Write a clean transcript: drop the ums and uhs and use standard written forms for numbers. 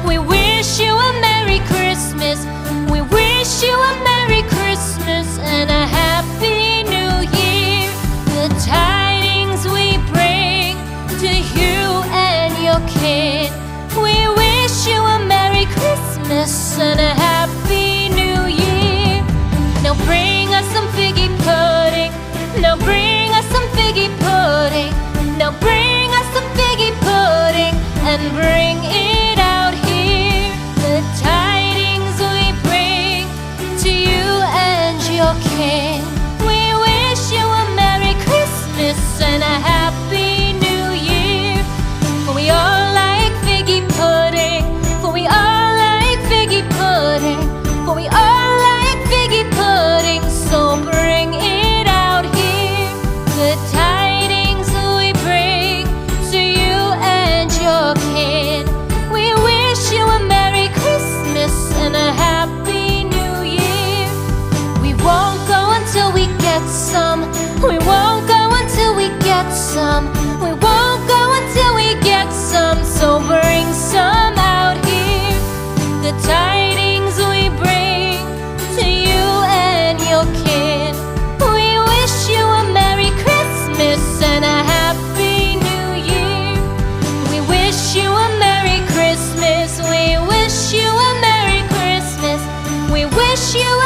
We wish you a Merry Christmas. We wish you a Merry Christmas and a Happy New Year. The tidings we bring to you and your kid. We wish you a Merry Christmas and a Happy New Year. Now bring us some figgy pudding. Now bring us some figgy pudding. Now bring us some figgy pudding and bring it out here. The tidings we bring to you and your king. We wish you a Merry Christmas and a Happy New Year. For we all like figgy pudding. For we all like figgy pudding. For we all like figgy pudding. So bring it out here. The tidings we bring to you and your kid. We wish you a Merry Christmas and a Happy New Year. We won't go until we get some. We won't go until we get some. We won't go until we get some. So bring some out here. The tidings we bring to you and your kid. We wish you a Merry Christmas and a Happy New Year. We wish you a Merry Christmas. We wish you a Merry Christmas. We wish you a